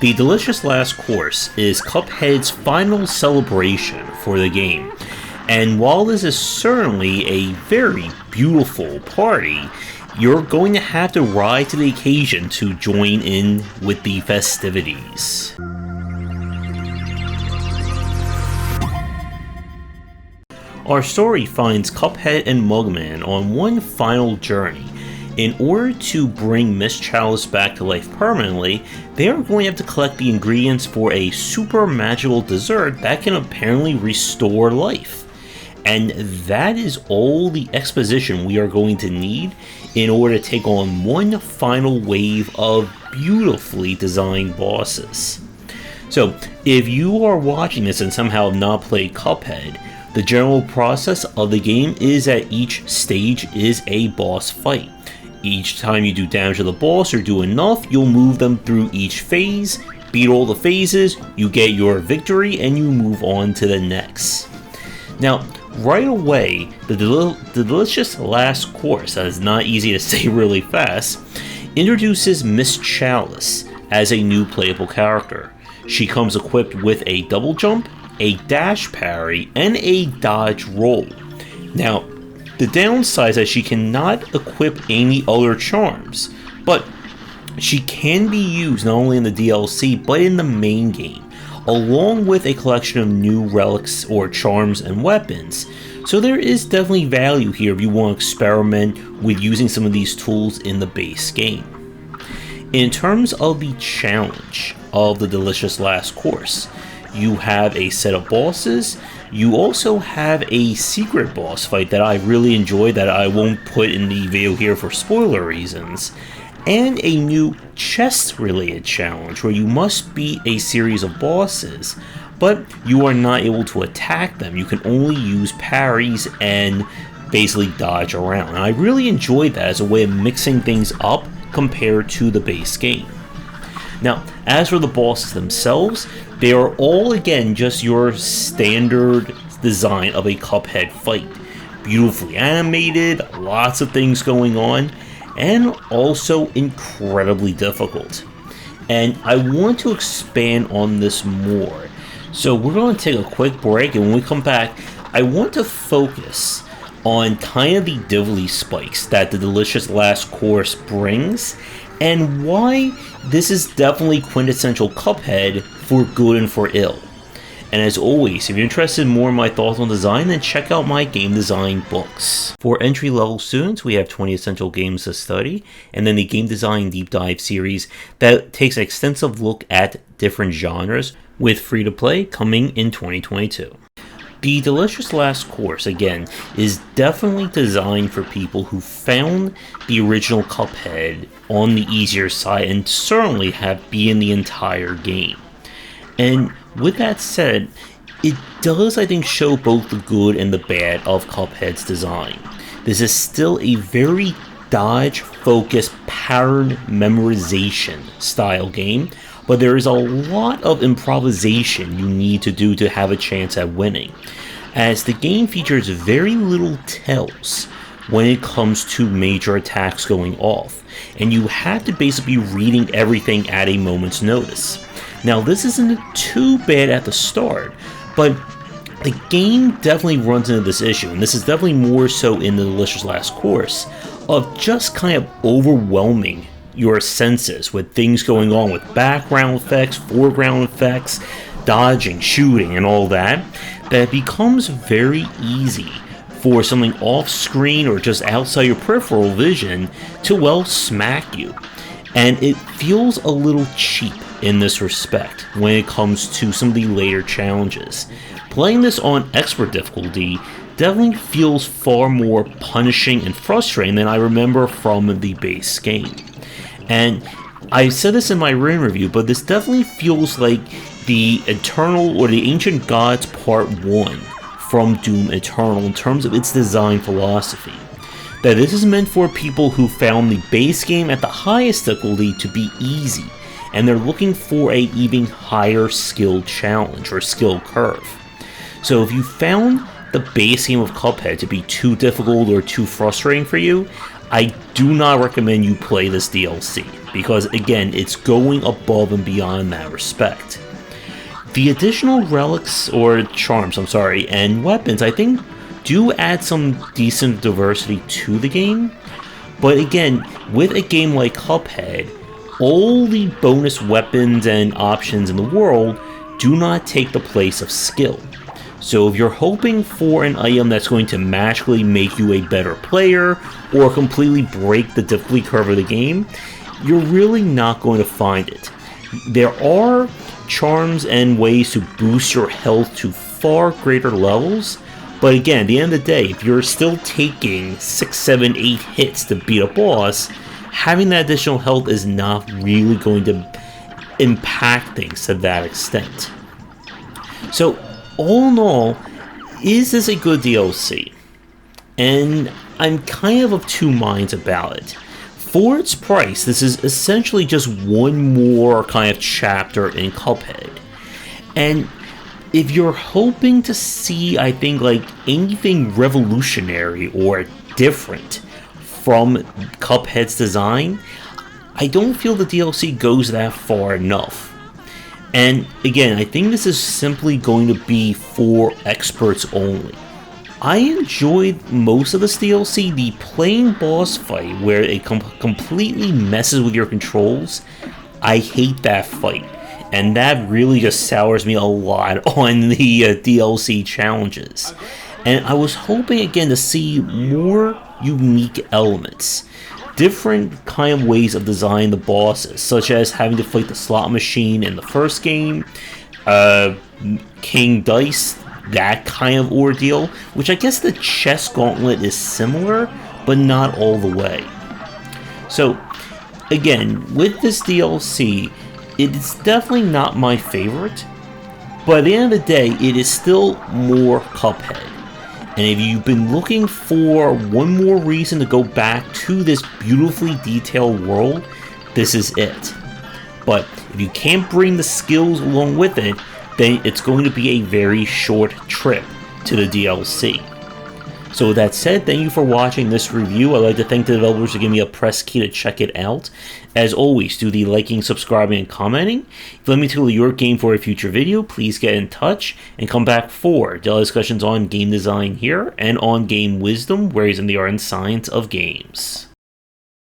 The Delicious Last Course is Cuphead's final celebration for the game, and while this is certainly a very beautiful party, you're going to have to rise to the occasion to join in with the festivities. Our story finds Cuphead and Mugman on one final journey. In order to bring Miss Chalice back to life permanently, they are going to have to collect the ingredients for a super magical dessert that can apparently restore life. And that is all the exposition we are going to need in order to take on one final wave of beautifully designed bosses. So, if you are watching this and somehow have not played Cuphead, the general process of the game is that each stage is a boss fight. Each time you do damage to the boss or do enough, you'll move them through each phase, beat all the phases, you get your victory, and you move on to the next. Now, right away, the Delicious Last Course, that is not easy to say really fast, introduces Miss Chalice as a new playable character. She comes equipped with a double jump, a dash parry, and a dodge roll. Now, the downside is that she cannot equip any other charms, but she can be used not only in the DLC but in the main game, along with a collection of new relics or charms and weapons. So there is definitely value here if you want to experiment with using some of these tools in the base game. In terms of the challenge of the Delicious Last Course, you have a set of bosses. You also have a secret boss fight that I really enjoy that I won't put in the video here for spoiler reasons, and a new chest-related challenge where you must beat a series of bosses, but you are not able to attack them. You can only use parries and basically dodge around. And I really enjoyed that as a way of mixing things up compared to the base game. Now, as for the bosses themselves, they are all again just your standard design of a Cuphead fight. Beautifully animated, lots of things going on, and also incredibly difficult. And I want to expand on this more. So we're going to take a quick break, and when we come back, I want to focus on kind of the difficulty spikes that the Delicious Last Course brings, and why this is definitely quintessential Cuphead for good and for ill. And as always, if you're interested in more of my thoughts on design, then check out my game design books. For entry-level students, we have 20 Essential Games to Study, and then the Game Design Deep Dive series that takes an extensive look at different genres, with free-to-play coming in 2022. The Delicious Last Course, again, is definitely designed for people who found the original Cuphead on the easier side and certainly have beaten the entire game. And with that said, it does, I think, show both the good and the bad of Cuphead's design. This is still a very dodge-focused pattern memorization style game, but there is a lot of improvisation you need to do to have a chance at winning, as the game features very little tells when it comes to major attacks going off, and you have to basically be reading everything at a moment's notice. Now, this isn't too bad at the start, but the game definitely runs into this issue, and this is definitely more so in the Delicious Last Course, of just kind of overwhelming your senses with things going on with background effects, foreground effects, dodging, shooting, and all that, that it becomes very easy for something off screen or just outside your peripheral vision to, well, smack you. And it feels a little cheap in this respect when it comes to some of the later challenges. Playing this on expert difficulty definitely feels far more punishing and frustrating than I remember from the base game. And I said this in my rain review, but this definitely feels like the Eternal or the Ancient Gods Part 1 from Doom Eternal in terms of its design philosophy. That this is meant for people who found the base game at the highest difficulty to be easy, and they're looking for a even higher skill challenge or skill curve. So if you found the base game of Cuphead to be too difficult or too frustrating for you, I do not recommend you play this DLC. because again, it's going above and beyond in that respect. The additional relics, or charms, and weapons, I think do add some decent diversity to the game. But again, with a game like Cuphead, all the bonus weapons and options in the world do not take the place of skill. So if you're hoping for an item that's going to magically make you a better player, or completely break the difficulty curve of the game, you're really not going to find it. There are charms and ways to boost your health to far greater levels, but again, at the end of the day, if you're still taking 6, 7, 8 hits to beat a boss, having that additional health is not really going to impact things to that extent. So, all in all, is this a good DLC? And I'm kind of two minds about it. For its price, this is essentially just one more kind of chapter in Cuphead. And if you're hoping to see, I think, like anything revolutionary or different from Cuphead's design, I don't feel the DLC goes that far enough. And again, I think this is simply going to be for experts only. I enjoyed most of this DLC. The plain boss fight where it completely messes with your controls, I hate that fight. And that really just sours me a lot on the DLC challenges. And I was hoping again to see more unique elements. Different kind of ways of designing the bosses, such as having to fight the slot machine in the first game, King Dice, that kind of ordeal, which I guess the chess gauntlet is similar, but not all the way. So, again, with this DLC, it's definitely not my favorite, but at the end of the day, it is still more Cuphead. And if you've been looking for one more reason to go back to this beautifully detailed world, this is it. But if you can't bring the skills along with it, then it's going to be a very short trip to the DLC. So with that said, thank you for watching this review. I'd like to thank the developers for giving me a press key to check it out. As always, do the liking, subscribing, and commenting. If you'd like me to tailor your game for a future video, please get in touch and come back for daily discussions on game design here and on game wisdom, where he's in the art and science of games.